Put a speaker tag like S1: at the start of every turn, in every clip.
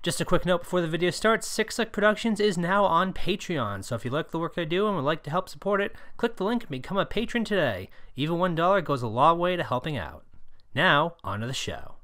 S1: Just a quick note before the video starts, SickSlickProductions is now on Patreon, so if you like the work I do and would like to help support it, click the link and become a patron today. Even $1 goes a long way to helping out. Now, on to the show.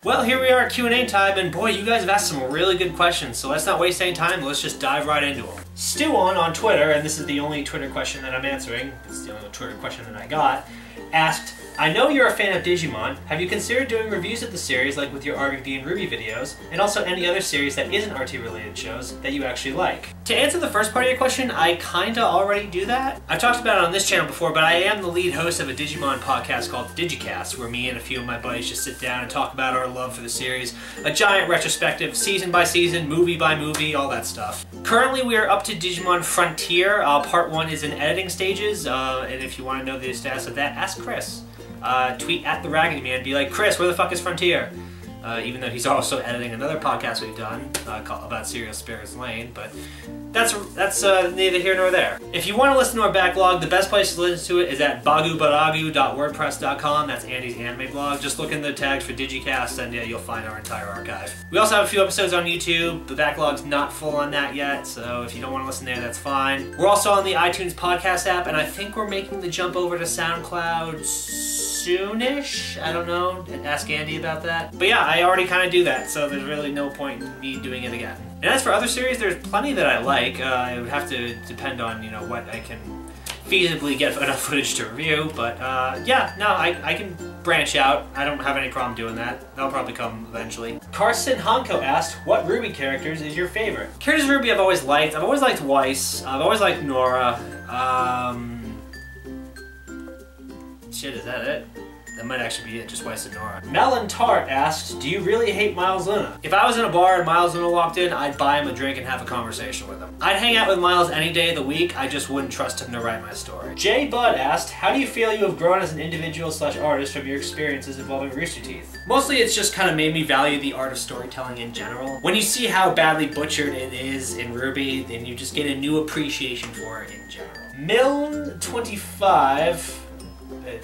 S1: Well, here we are at Q&A time, and boy, you guys have asked some really good questions, so let's not waste any time, let's just dive right into them. Stuon on Twitter, and this is the only Twitter question that I'm answering, it's the only Twitter question that I got, asked, I know you're a fan of Digimon. Have you considered doing reviews of the series like with your RWBY and RWBY videos, and also any other series that isn't RT-related shows that you actually like? To answer the first part of your question, I kinda already do that. I've talked about it on this channel before, but I am the lead host of a Digimon podcast called Digicast, where me and a few of my buddies just sit down and talk about our love for the series. A giant retrospective, season by season, movie by movie, all that stuff. Currently, we are up to Digimon Frontier. Part 1 is in editing stages, and if you want to know the status of that, ask Chris. Tweet at the Raggedy Man, be like, Chris, where the fuck is Frontier? Even though he's also editing another podcast we've done about Serial Spirits Lane, but that's neither here nor there. If you want to listen to our backlog, the best place to listen to it is at bagubaragu.wordpress.com. That's Andy's anime blog. Just look in the tags for Digicast and yeah, you'll find our entire archive. We also have a few episodes on YouTube. The backlog's not full on that yet, so if you don't want to listen there, that's fine. We're also on the iTunes podcast app, and I think we're making the jump over to SoundCloud soonish. I don't know. Ask Andy about that. But yeah, I already kind of do that, so there's really no point in me doing it again. And as for other series, there's plenty that I like. It would have to depend on, you know, what I can feasibly get enough footage to review. But yeah, no, I can branch out. I don't have any problem doing that. That'll probably come eventually. Carson Honko asked, what RWBY characters is your favorite? Characters of RWBY I've always liked. I've always liked Weiss. I've always liked Nora. Shit, is that it? That might actually be it, just Weiss and Nora. Melon Tart asked, do you really hate Miles Luna? If I was in a bar and Miles Luna walked in, I'd buy him a drink and have a conversation with him. I'd hang out with Miles any day of the week, I just wouldn't trust him to write my story. Jay Bud asked, how do you feel you have grown as an individual/artist from your experiences involving Rooster Teeth? Mostly it's just kind of made me value the art of storytelling in general. When you see how badly butchered it is in RWBY, then you just get a new appreciation for it in general. Milne25,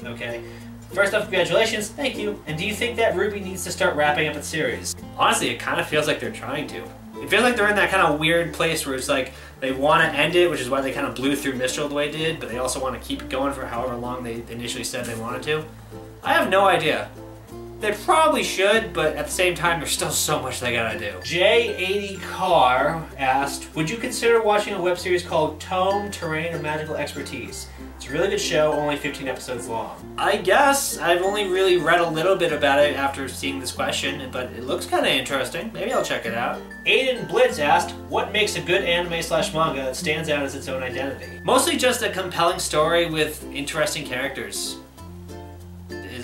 S1: okay. First off, congratulations, thank you. And do you think that RWBY needs to start wrapping up its series? Honestly, it kind of feels like they're trying to. It feels like they're in that kind of weird place where it's like they want to end it, which is why they kind of blew through Mistral the way it did, but they also want to keep it going for however long they initially said they wanted to. I have no idea. They probably should, but at the same time, there's still so much they gotta do. J80 Carr asked, would you consider watching a web series called Tome, Terrain, or Magical Expertise? It's a really good show, only 15 episodes long. I guess. I've only really read a little bit about it after seeing this question, but it looks kind of interesting. Maybe I'll check it out. Aiden Blitz asked, what makes a good anime/manga that stands out as its own identity? Mostly just a compelling story with interesting characters.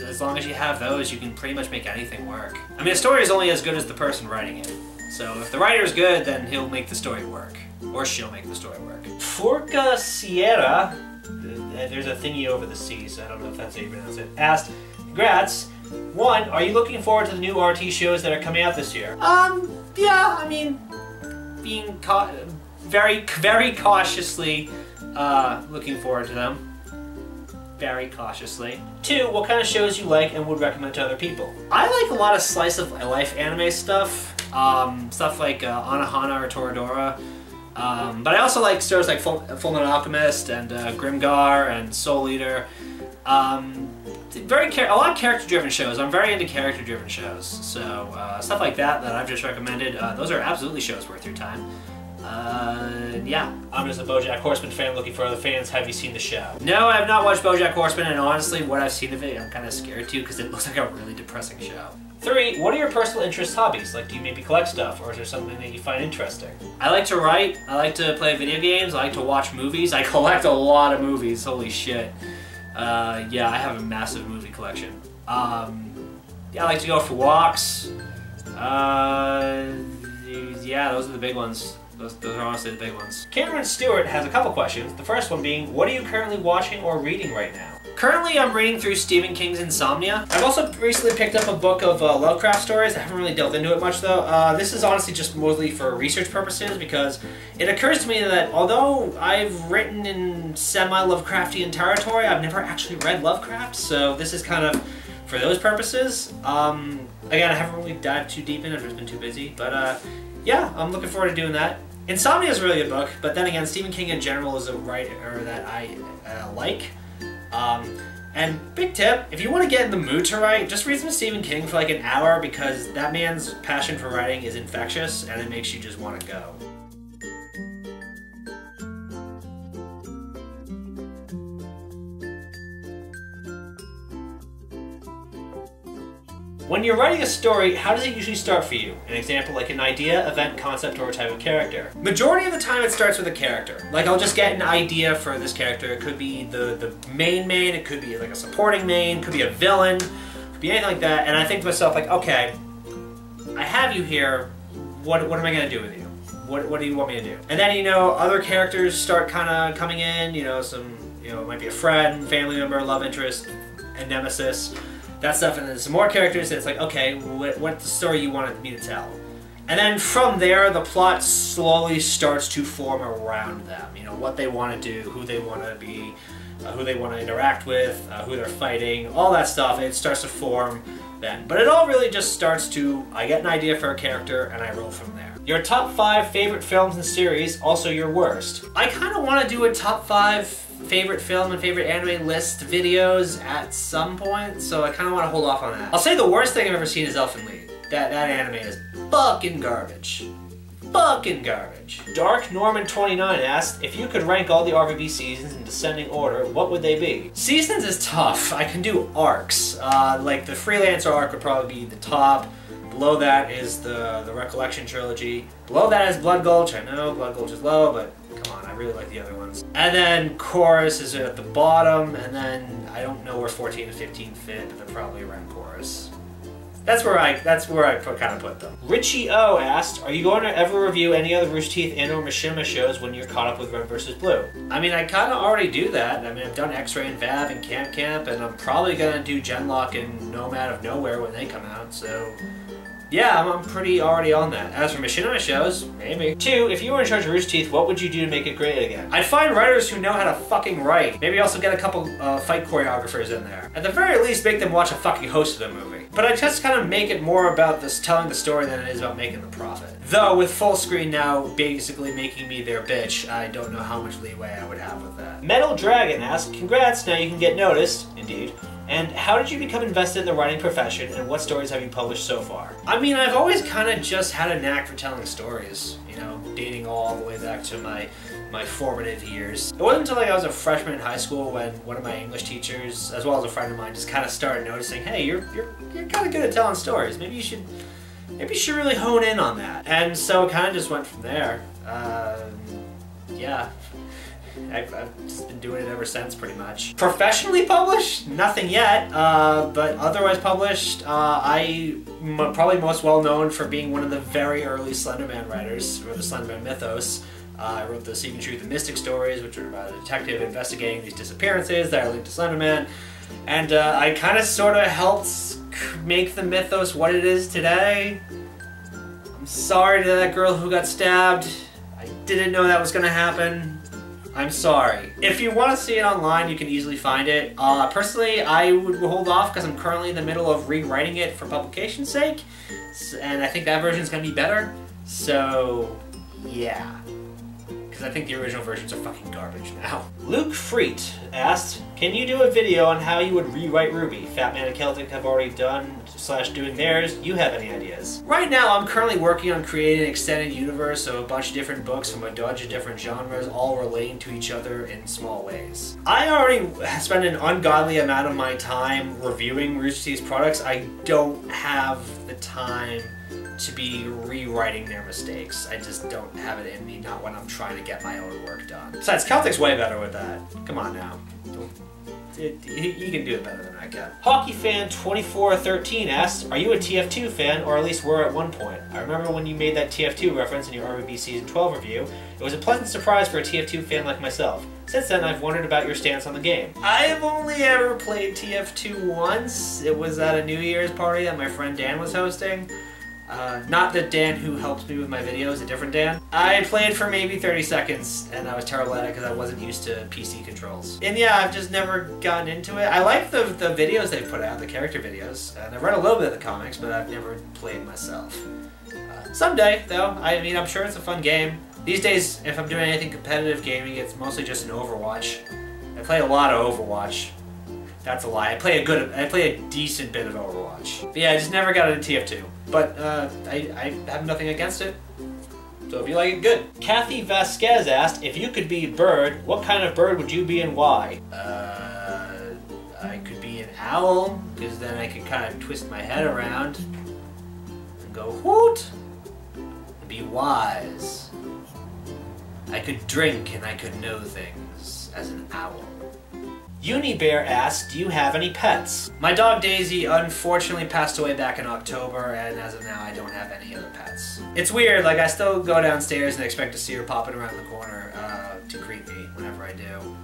S1: As long as you have those, you can pretty much make anything work. I mean, a story is only as good as the person writing it. So if the writer's good, then he'll make the story work. Or she'll make the story work. Furca Sierra, there's a thingy over the C, so I don't know if that's how you pronounce it, asked, congrats. 1, are you looking forward to the new RT shows that are coming out this year? Yeah, I mean, being very cautiously looking forward to them. Very cautiously. 2, what kind of shows you like and would recommend to other people? I like a lot of slice of life anime stuff. Stuff like Anohana or Toradora. But I also like shows like Fullmetal Alchemist and Grimgar and Soul Eater. A lot of character-driven shows. I'm very into character-driven shows. So stuff like that I've just recommended, those are absolutely shows worth your time. Yeah. I'm just a BoJack Horseman fan looking for other fans. Have you seen the show? No, I have not watched BoJack Horseman, and honestly, what I've seen of it, I'm kind of scared to because it looks like a really depressing show. 3, what are your personal interests, hobbies? Like, do you maybe collect stuff, or is there something that you find interesting? I like to write, I like to play video games, I like to watch movies. I collect a lot of movies, holy shit. Yeah, I have a massive movie collection. Yeah, I like to go for walks. Yeah, those are the big ones. Those are honestly the big ones. Cameron Stewart has a couple questions. The first one being, what are you currently watching or reading right now? Currently, I'm reading through Stephen King's Insomnia. I've also recently picked up a book of Lovecraft stories. I haven't really delved into it much though. This is honestly just mostly for research purposes because it occurs to me that although I've written in semi-Lovecraftian territory, I've never actually read Lovecraft, so this is kind of for those purposes. Again, I haven't really dived too deep in it, I've just been too busy, but yeah, I'm looking forward to doing that. Insomnia is a really good book, but then again, Stephen King in general is a writer that I like. And big tip, if you want to get in the mood to write, just read some Stephen King for like an hour, because that man's passion for writing is infectious and it makes you just want to go. When you're writing a story, how does it usually start for you? An example, like an idea, event, concept, or a type of character. Majority of the time it starts with a character. Like I'll just get an idea for this character. It could be the main, it could be like a supporting main, it could be a villain, it could be anything like that. And I think to myself like, okay, I have you here, what am I gonna do with you? What do you want me to do? And then, you know, other characters start kind of coming in, you know, it might be a friend, family member, love interest, and nemesis. That stuff, and then some more characters, and it's like, okay, what's the story you wanted me to tell? And then from there, the plot slowly starts to form around them. You know, what they want to do, who they want to be, who they want to interact with, who they're fighting, all that stuff. It starts to form then. But it all really just starts to, I get an idea for a character, and I roll from there. Your top 5 favorite films and series, also your worst. I kind of want to do a top 5 favorite film and favorite anime list videos at some point, so I kind of want to hold off on that. I'll say the worst thing I've ever seen is Elfen Lied. That anime is fucking garbage. Fucking garbage. Dark Norman 29 asked, if you could rank all the RWBY seasons in descending order, what would they be? Seasons is tough. I can do arcs. Like the Freelancer arc would probably be the top. Below that is the Recollection trilogy. Below that is Blood Gulch. I know Blood Gulch is low, but come on, I really like the other ones. And then Chorus is at the bottom, and then I don't know where 14 and 15 fit, but they're probably around Chorus. That's where I kind of put them. Richie O asked, are you going to ever review any other Rooster Teeth and or Machinima shows when you're caught up with Red vs. Blue? I mean, I kind of already do that. I mean, I've done X-Ray and Vav and Camp Camp, and I'm probably going to do Genlock and Nomad of Nowhere when they come out, so yeah, I'm pretty already on that. As for Machinima shows, maybe. 2, if you were in charge of Rooster Teeth, what would you do to make it great again? I'd find writers who know how to fucking write. Maybe also get a couple fight choreographers in there. At the very least, make them watch a fucking host of the movie. But I just kind of make it more about this telling the story than it is about making the profit. Though, with full screen now basically making me their bitch, I don't know how much leeway I would have with that. Metal Dragon asked, congrats, now you can get noticed. Indeed. And how did you become invested in the writing profession, and what stories have you published so far? I mean, I've always kind of just had a knack for telling stories, you know, dating all the way back to my formative years. It wasn't until like I was a freshman in high school when one of my English teachers, as well as a friend of mine, just kind of started noticing, hey, you're kind of good at telling stories. Maybe you should really hone in on that. And so it kind of just went from there. Yeah. I've just been doing it ever since, pretty much. Professionally published? Nothing yet, but otherwise published, I'm probably most well known for being one of the very early Slenderman writers, or the Slenderman mythos. I wrote the Seeking Truth and Mystic stories, which are about a detective investigating these disappearances that are linked to Slenderman, and I kind of sort of helped make the mythos what it is today. I'm sorry to that girl who got stabbed. I didn't know that was going to happen. I'm sorry. If you want to see it online, you can easily find it. Personally, I would hold off because I'm currently in the middle of rewriting it for publication's sake, and I think that version is going to be better. So, yeah. Because I think the original versions are fucking garbage now. Luke Freet asked, can you do a video on how you would rewrite RWBY? Fat Man and Celtic have already done / doing theirs. You have any ideas? Right now, I'm currently working on creating an extended universe of a bunch of different books from a bunch of different genres, all relating to each other in small ways. I already spend an ungodly amount of my time reviewing Rooster Teeth's products. I don't have the time to be rewriting their mistakes. I just don't have it in me, not when I'm trying to get my own work done. Besides, Celtic's way better with that. Come on now. He can do it better than I can. HockeyFan2413 asks, are you a TF2 fan, or at least were at one point? I remember when you made that TF2 reference in your RWBY Season 12 review. It was a pleasant surprise for a TF2 fan like myself. Since then, I've wondered about your stance on the game. I've only ever played TF2 once. It was at a New Year's party that my friend Dan was hosting. Not the Dan who helps me with my videos, a different Dan. I played for maybe 30 seconds and I was terrible at it because I wasn't used to PC controls. And yeah, I've just never gotten into it. I like the videos they put out, the character videos, and I've read a little bit of the comics, but I've never played myself. Someday, though. I mean, I'm sure it's a fun game. These days, if I'm doing anything competitive gaming, it's mostly just an Overwatch. I play a lot of Overwatch. That's a lie. I play a decent bit of Overwatch. But yeah, I just never got into TF2. But I have nothing against it. So if you like it, good. Kathy Vasquez asked, if you could be a bird, what kind of bird would you be and why? I could be an owl, because then I could kind of twist my head around and go hoot and be wise. I could drink and I could know things as an owl. Unibear asks, do you have any pets? My dog Daisy unfortunately passed away back in October, and as of now I don't have any other pets. It's weird, like I still go downstairs and expect to see her popping around the corner to greet me whenever I do.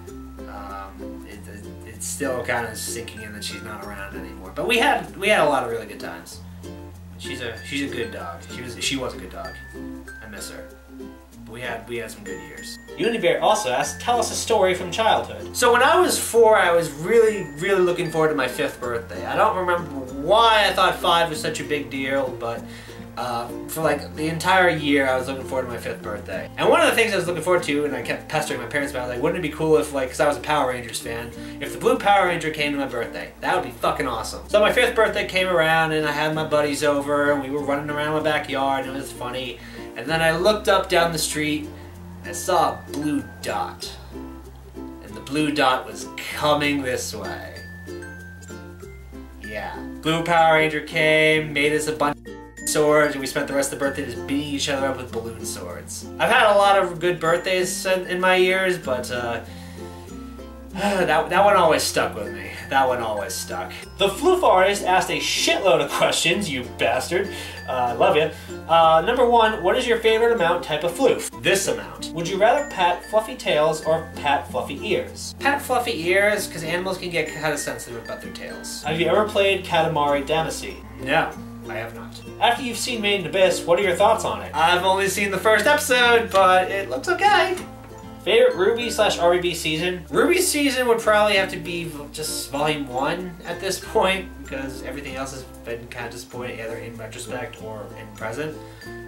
S1: It's still kind of sinking in that she's not around anymore. But we had a lot of really good times. She's a good dog. She was a good dog. I miss her. We had some good years. Unibear also asked, tell us a story from childhood. So when I was 4, I was really looking forward to my 5th birthday. I don't remember why I thought 5 was such a big deal, but for like the entire year I was looking forward to my 5th birthday. And one of the things I was looking forward to, and I kept pestering my parents about, like, wouldn't it be cool if, like, because I was a Power Rangers fan, if the blue Power Ranger came to my birthday? That would be fucking awesome. So my 5th birthday came around and I had my buddies over and we were running around my backyard and it was funny. And then I looked up down the street and I saw a blue dot. And the blue dot was coming this way. Yeah. Blue Power Ranger came, made us a bunch of swords, and we spent the rest of the birthday just beating each other up with balloon swords. I've had a lot of good birthdays in my years, but that one always stuck with me. That one always stuck. The Floof Artist asked a shitload of questions, you bastard. Love you. Number 1, what is your favorite amount type of floof? This amount. Would you rather pat fluffy tails or pat fluffy ears? Pat fluffy ears, because animals can get kind of sensitive about their tails. Have you ever played Katamari Damacy? No, I have not. After you've seen Made in Abyss, what are your thoughts on it? I've only seen the first episode, but it looks okay. Favorite RWBY/RWB season? RWBY season would probably have to be just Volume 1 at this point, because everything else has been kind of disappointing, either in retrospect or in present.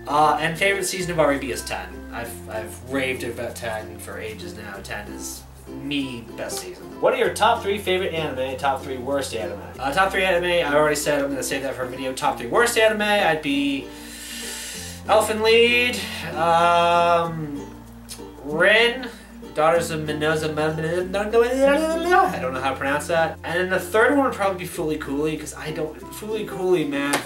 S1: And favorite season of RWBY is 10. I've raved about 10 for ages now. 10 is me best season. What are your top 3 favorite anime, top 3 worst anime? Top 3 anime, I already said I'm going to save that for a video. Top 3 worst anime, I'd be Elfen Lied, Rin, Daughters of Minoza, I don't know how to pronounce that. And then the third one would probably be Fooly Cooly, because Fooly Cooly, man,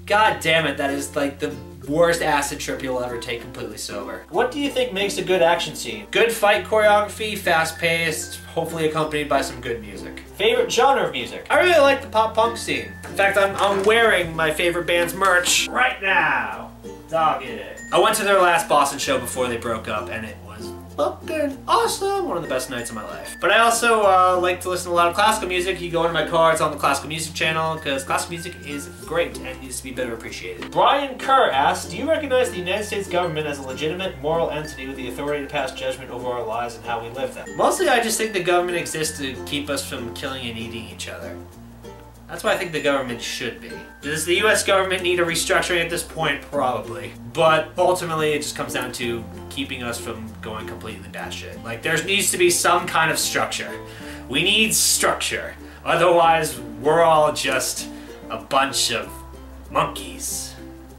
S1: god damn it, that is like the worst acid trip you'll ever take completely sober. What do you think makes a good action scene? Good fight choreography, fast-paced, hopefully accompanied by some good music. Favorite genre of music? I really like the pop-punk scene. In fact, I'm wearing my favorite band's merch right now. Dog it. I went to their last Boston show before they broke up, and it was fucking awesome. One of the best nights of my life. But I also like to listen to a lot of classical music. You go into my car, it's on the classical music channel, because classical music is great and needs to be better appreciated. Brian Kerr asks, do you recognize the United States government as a legitimate moral entity with the authority to pass judgment over our lives and how we live them? Mostly I just think the government exists to keep us from killing and eating each other. That's what I think the government should be. Does the US government need a restructuring at this point? Probably. But ultimately it just comes down to keeping us from going completely batshit. Like, there needs to be some kind of structure. We need structure. Otherwise, we're all just a bunch of monkeys.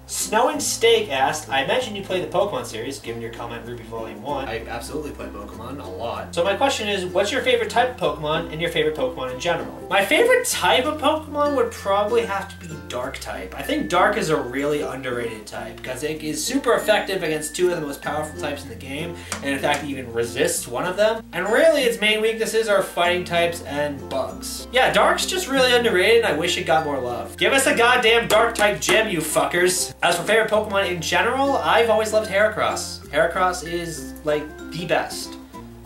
S1: Snowing Steak asked, I imagine you play the Pokemon series, given your comment RWBY Volume 1. I absolutely play Pokemon a lot. So my question is, what's your favorite type of Pokemon and your favorite Pokemon in general? My favorite type of Pokemon would probably have to be Dark type. I think Dark is a really underrated type, because it is super effective against 2 of the most powerful types in the game, and in fact even resists one of them. And really its main weaknesses are fighting types and bugs. Yeah, Dark's just really underrated and I wish it got more love. Give us a goddamn Dark type gem, you fuckers! As for favorite Pokemon in general, I've always loved Heracross. Heracross is, like, the best.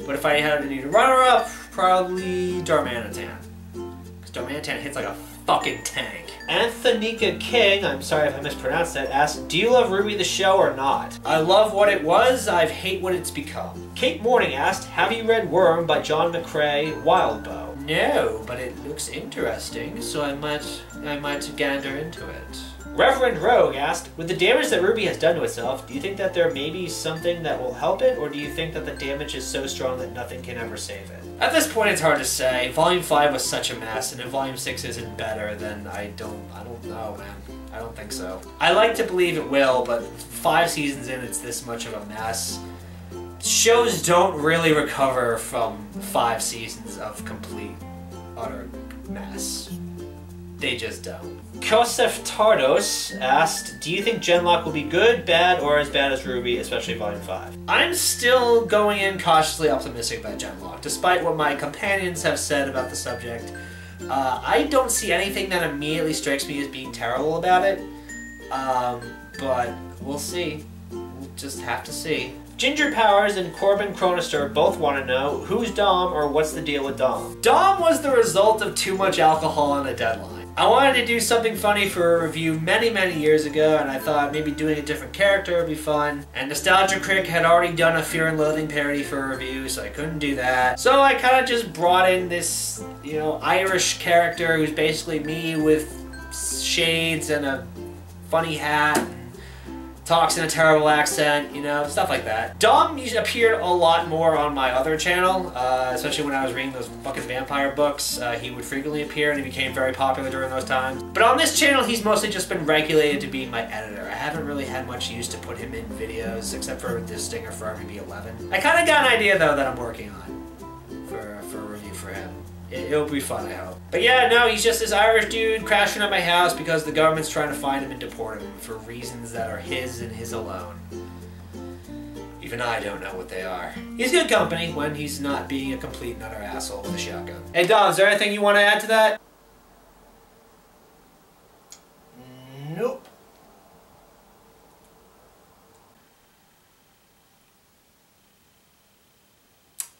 S1: But if I had to need a runner-up, probably Darmanitan. Because Darmanitan hits like a fucking tank. Antonika King, I'm sorry if I mispronounced that, asked, do you love RWBY the show or not? I love what it was, I hate what it's become. Kate Morning asked, have you read Worm by John McCrae Wildbow? No, but it looks interesting, so I might gander into it. Reverend Rogue asked, with the damage that RWBY has done to itself, do you think that there may be something that will help it, or do you think that the damage is so strong that nothing can ever save it? At this point, it's hard to say. Volume 5 was such a mess, and if Volume 6 isn't better, then I don't know, man. I don't think so. I like to believe it will, but 5 seasons in, it's this much of a mess. Shows don't really recover from 5 seasons of complete, utter mess. They just don't. Kosef Tardos asked, do you think Genlock will be good, bad, or as bad as RWBY, especially Volume 5? I'm still going in cautiously optimistic about Genlock, despite what my companions have said about the subject. I don't see anything that immediately strikes me as being terrible about it, but we'll see. We'll just have to see. Ginger Powers and Corbin Chronister both want to know, who's Dom or what's the deal with Dom? Dom was the result of too much alcohol on a deadline. I wanted to do something funny for a review many years ago, and I thought maybe doing a different character would be fun. And Nostalgia Critic had already done a Fear and Loathing parody for a review, so I couldn't do that. So I kind of just brought in this, you know, Irish character who's basically me with shades and a funny hat. Talks in a terrible accent, you know, stuff like that. Dom appeared a lot more on my other channel, especially when I was reading those fucking vampire books. He would frequently appear and he became very popular during those times. But on this channel, he's mostly just been regulated to being my editor. I haven't really had much use to put him in videos, except for this stinger for RWBY 11. I kind of got an idea, though, that I'm working on for a review for him. It'll be fun, I hope. But yeah, no, he's just this Irish dude crashing at my house because the government's trying to find him and deport him for reasons that are his and his alone. Even I don't know what they are. He's good company when he's not being a complete and utter asshole with a shotgun. Hey Dom, is there anything you want to add to that? Nope.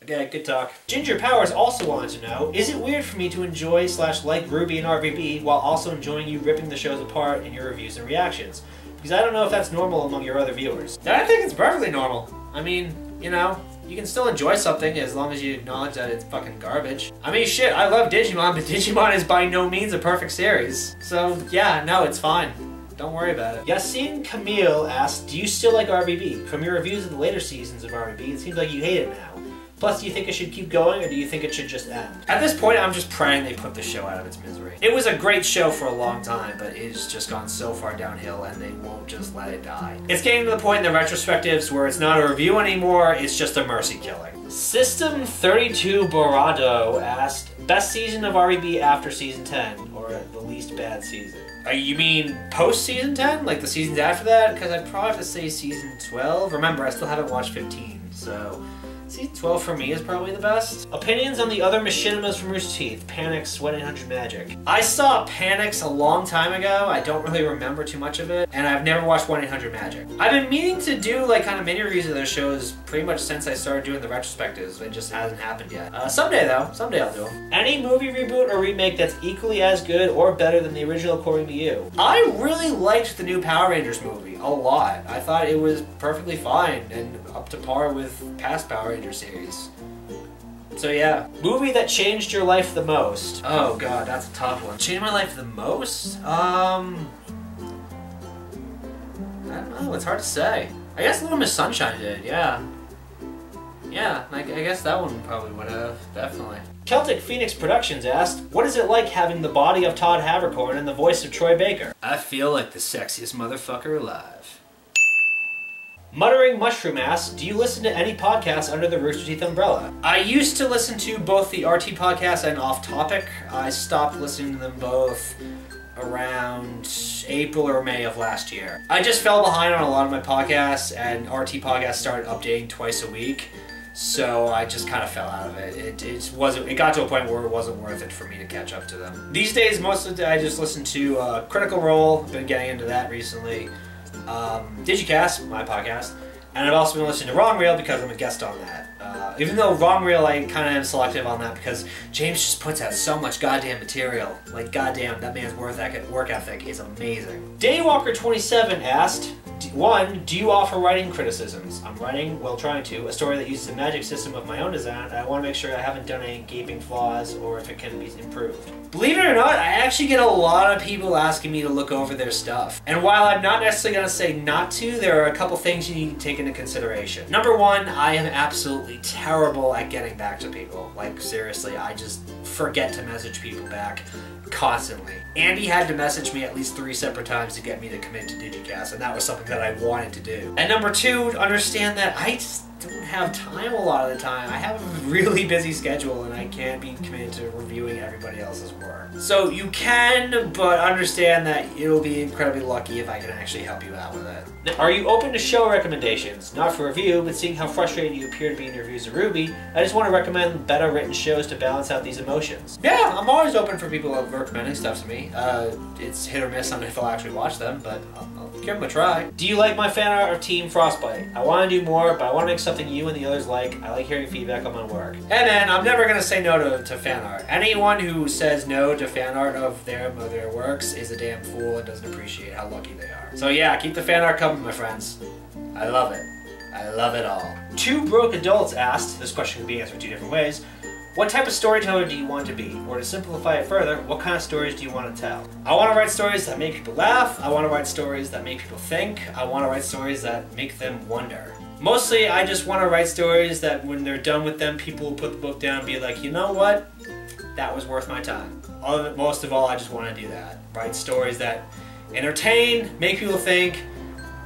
S1: Yeah, good talk. Ginger Powers also wanted to know, is it weird for me to enjoy / like RWBY and RWBY while also enjoying you ripping the shows apart in your reviews and reactions? Because I don't know if that's normal among your other viewers. I think it's perfectly normal. I mean, you know, you can still enjoy something as long as you acknowledge that it's fucking garbage. I mean, shit, I love Digimon, but Digimon is by no means a perfect series. So, yeah, no, it's fine. Don't worry about it. Yassine Camille asked, do you still like RWBY? From your reviews of the later seasons of RWBY, it seems like you hate it now. Plus, do you think it should keep going, or do you think it should just end? At this point, I'm just praying they put the show out of its misery. It was a great show for a long time, but it's just gone so far downhill, and they won't just let it die. It's getting to the point in the retrospectives where it's not a review anymore, it's just a mercy killing. System 32 Borado asked, best season of RWBY after season 10, or the least bad season? You mean post season 10? Like the seasons after that? Because I'd probably have to say season 12. Remember, I still haven't watched 15, so... Season 12 for me is probably the best. Opinions on the other machinimas from Rooster Teeth, Panics, 1-800 Magic. I saw Panics a long time ago. I don't really remember too much of it, and I've never watched 1-800 Magic. I've been meaning to do like kind of mini reviews of those shows pretty much since I started doing the retrospectives. It just hasn't happened yet. Someday though, someday I'll do them. Any movie reboot or remake that's equally as good or better than the original according to you? I really liked the new Power Rangers movie a lot. I thought it was perfectly fine and up to par with past Power Rangers series. So yeah. Movie that changed your life the most? Oh god, that's a tough one. Changed my life the most? I don't know, it's hard to say. I guess Little Miss Sunshine did, yeah. Yeah, I guess that one probably would have, definitely. Celtic Phoenix Productions asked, what is it like having the body of Todd Havercorn and the voice of Troy Baker? I feel like the sexiest motherfucker alive. Muttering Mushroom asked, do you listen to any podcasts under the Rooster Teeth umbrella? I used to listen to both the RT podcast and Off Topic. I stopped listening to them both around April or May of last year. I just fell behind on a lot of my podcasts, and RT podcasts started updating twice a week, so I just kind of fell out of it. It got to a point where it wasn't worth it for me to catch up to them. These days, most of the day I just listen to Critical Role. I've been getting into that recently. Digicast, my podcast, and I've also been listening to Wrong Reel because I'm a guest on that. Even though Wrong Reel, I kind of am selective on that because James just puts out so much goddamn material. Like, goddamn, that man's work ethic is amazing. Daywalker27 asked, 1, do you offer writing criticisms? I'm writing, well trying to, a story that uses a magic system of my own design, and I want to make sure I haven't done any gaping flaws or if it can be improved. Believe it or not, I actually get a lot of people asking me to look over their stuff. And while I'm not necessarily going to say not to, there are a couple things you need to take into consideration. Number 1, I am absolutely terrible at getting back to people. Like, seriously, I just forget to message people back constantly. Andy had to message me at least 3 separate times to get me to commit to Digicast, and that was something that I wanted to do. And number 2, understand that I just don't have time a lot of the time. I have a really busy schedule and I can't be committed to reviewing everybody else's work. So you can, but understand that it'll be incredibly lucky if I can actually help you out with it. Now, are you open to show recommendations? Not for review, but seeing how frustrated you appear to be in your reviews of RWBY, I just want to recommend better written shows to balance out these emotions. Yeah, I'm always open for people recommending stuff to me. It's hit or miss on if I'll actually watch them, but I'll give them a try. Do you like my fan art of Team FRBT? I want to do more, but I want to make something you and the others like. I like hearing feedback on my work. Hey man, I'm never going to say no to fan art. Anyone who says no to fan art of their works is a damn fool and doesn't appreciate how lucky they are. So yeah, keep the fan art coming, my friends. I love it. I love it all. 2 Broke Adults asked, this question can be answered 2 different ways, what type of storyteller do you want to be? Or to simplify it further, what kind of stories do you want to tell? I want to write stories that make people laugh. I want to write stories that make people think. I want to write stories that make them wonder. Mostly, I just want to write stories that when they're done with them, people will put the book down and be like, you know what? That was worth my time. Most of all, I just want to do that. Write stories that entertain, make people think,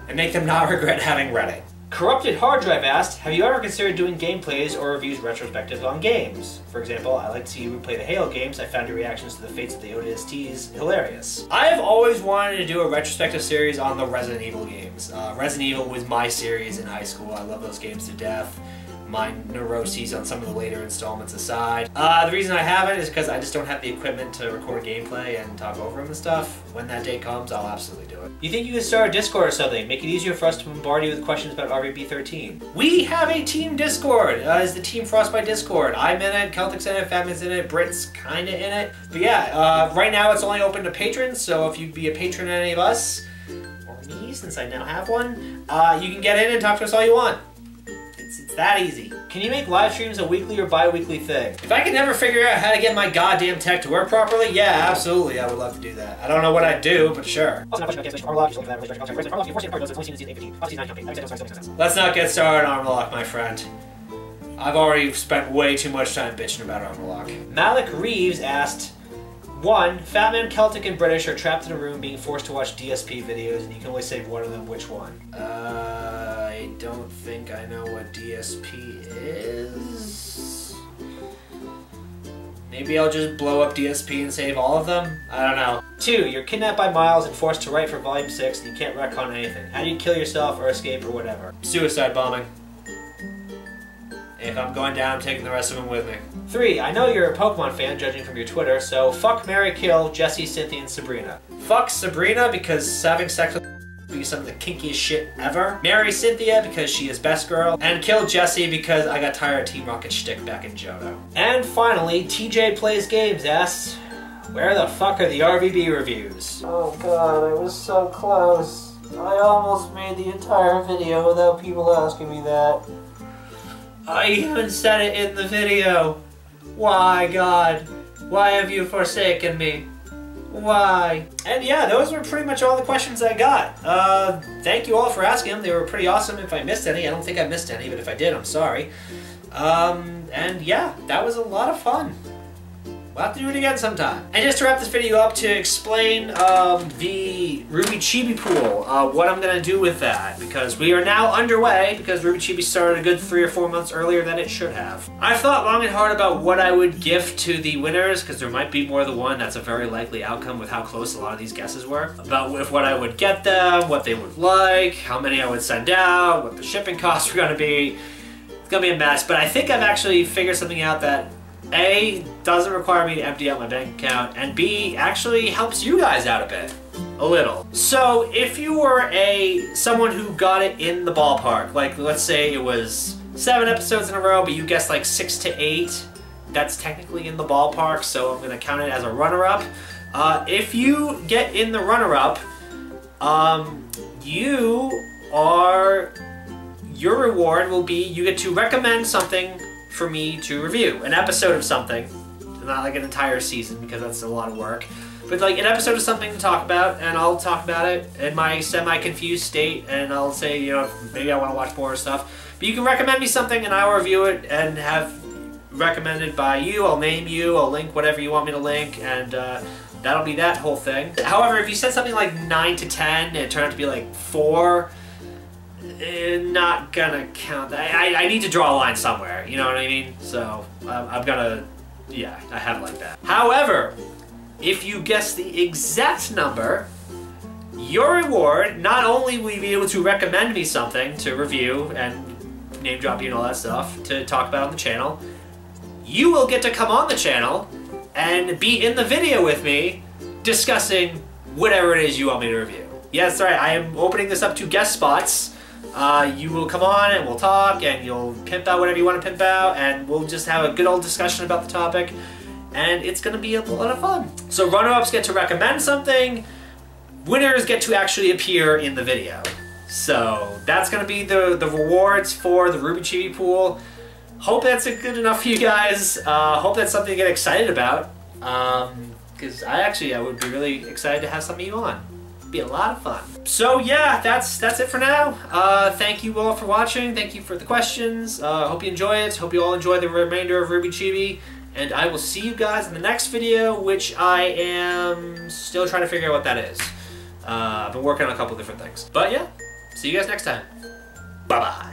S1: and make them not regret having read it. Corrupted Hard Drive asked, have you ever considered doing gameplays or reviews retrospectives on games? For example, I like to see you replay the Halo games. I found your reactions to the fates of the ODSTs hilarious. I have always wanted to do a retrospective series on the Resident Evil games. Resident Evil was my series in high school. I love those games to death. My neuroses on some of the later installments aside. The reason I haven't is because I just don't have the equipment to record gameplay and talk over them and stuff. When that day comes, I'll absolutely do it. You think you could start a Discord or something? Make it easier for us to bombard you with questions about RWBY 13. We have a team Discord. It's the Team FRBT Discord. I'm in it, Celtic's in it, Fatman's in it, Brit's kinda in it. But yeah, right now it's only open to patrons, so if you'd be a patron of any of us, or me, since I now have one, you can get in and talk to us all you want. It's that easy. Can you make live streams a weekly or bi-weekly thing? If I can never figure out how to get my goddamn tech to work properly, yeah, absolutely, I would love to do that. I don't know what I'd do, but sure. Let's not get started on Armorlock, my friend. I've already spent way too much time bitching about Armorlock. Malik Reeves asked, 1, Fatman, Celtic, and British are trapped in a room being forced to watch DSP videos, and you can only say one of them. Which one? I don't think I know what DSP is. Maybe I'll just blow up DSP and save all of them? I don't know. 2, you're kidnapped by Miles and forced to write for Volume 6, and you can't retcon anything. How do you kill yourself or escape or whatever? Suicide bombing. If I'm going down, I'm taking the rest of them with me. 3, I know you're a Pokemon fan, judging from your Twitter, so fuck, marry, kill Jessie, Cynthia, and Sabrina. Fuck Sabrina because having sex with be some of the kinkiest shit ever. Marry Cynthia because she is best girl. And kill Jessie because I got tired of Team Rocket's shtick back in Johto. And finally, TJ Plays Games asks, where the fuck are the RWBY reviews? Oh god, I was so close. I almost made the entire video without people asking me that. I even said it in the video. Why, God? Why have you forsaken me? Why? And yeah, those were pretty much all the questions I got. Thank you all for asking them. They were pretty awesome. If I missed any, I don't think I missed any, but if I did, I'm sorry. And yeah, that was a lot of fun. We'll have to do it again sometime. And just to wrap this video up, to explain the RWBY Chibi Pool, what I'm going to do with that, because we are now underway, because RWBY Chibi started a good 3 or 4 months earlier than it should have. I've thought long and hard about what I would gift to the winners, because there might be more than one. That's a very likely outcome with how close a lot of these guesses were. About what I would get them, what they would like, how many I would send out, what the shipping costs were going to be. It's going to be a mess, but I think I've actually figured something out that A, doesn't require me to empty out my bank account, and B, actually helps you guys out a bit. A a little. So if you were someone who got it in the ballpark, like let's say it was 7 episodes in a row, but you guessed like 6 to 8, that's technically in the ballpark, so I'm gonna count it as a runner-up. If you get in the runner-up, your reward will be you get to recommend something for me to review. An episode of something, not like an entire season because that's a lot of work, but like an episode of something to talk about, and I'll talk about it in my semi-confused state, and I'll say, you know, maybe I want to watch more stuff. But you can recommend me something and I'll review it and have recommended by you. I'll name you, I'll link whatever you want me to link, and that'll be that whole thing. However, if you said something like 9 to 10 and it turned out to be like 4, not gonna count that. I need to draw a line somewhere, you know what I mean? So I'm gonna, yeah, I have it like that. However, if you guess the exact number, your reward, not only will you be able to recommend me something to review and name drop you and all that stuff to talk about on the channel, you will get to come on the channel and be in the video with me discussing whatever it is you want me to review. Yes, right, I am opening this up to guest spots. You will come on and we'll talk and you'll pimp out whatever you want to pimp out, and we'll just have a good old discussion about the topic, and it's going to be a lot of fun. So runner-ups get to recommend something, winners get to actually appear in the video. So that's going to be the rewards for the RWBY Chibi Pool. Hope that's good enough for you guys. Hope that's something to get excited about, because I would be really excited to have some of you on. Be a lot of fun. So yeah, that's it for now. Thank you all for watching. Thank you for the questions. Hope you enjoy it. Hope you all enjoy the remainder of RWBY Chibi, and I will see you guys in the next video, which I am still trying to figure out what that is. I've been working on a couple different things, but yeah, see you guys next time. Bye bye.